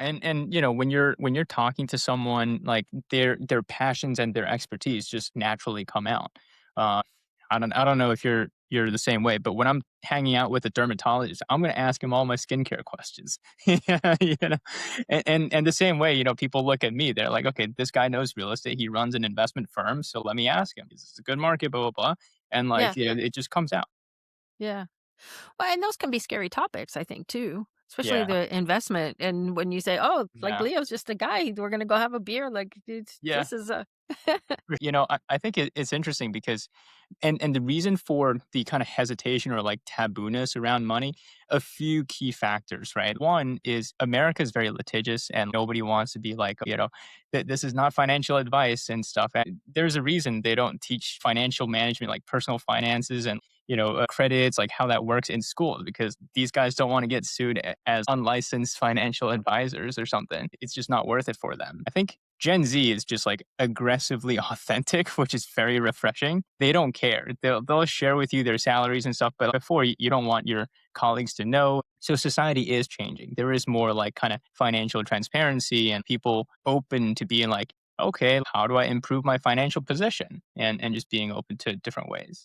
and when you're talking to someone, like their passions and their expertise just naturally come out. Uh, I don't know if you're the same way, but when I'm hanging out with a dermatologist, I'm going to ask him all my skincare questions. Yeah, and the same way, people look at me, they're like, okay, this guy knows real estate. He runs an investment firm, so let me ask him. Is this a good market? Blah blah blah, and Yeah, like, it just comes out. yeah. Well, and those can be scary topics, I think, too, especially Yeah, the investment. And when you say, "Oh, like yeah, Leo's just a guy, we're gonna go have a beer," like yeah. this is a I think it's interesting because and the reason for the kind of hesitation or like tabooness around money, a few key factors, right? One is America is very litigious and nobody wants to be like, that this is not financial advice and stuff. And there's a reason they don't teach financial management, like personal finances and credits, like how that works in school, because these guys don't want to get sued as unlicensed financial advisors or something. It's just not worth it for them. I think Gen Z is just like aggressively authentic, which is very refreshing. They don't care. They'll share with you their salaries and stuff, but before you don't want your colleagues to know. So society is changing. There is more like kind of financial transparency and people open to being like, okay, how do I improve my financial position? And just being open to different ways.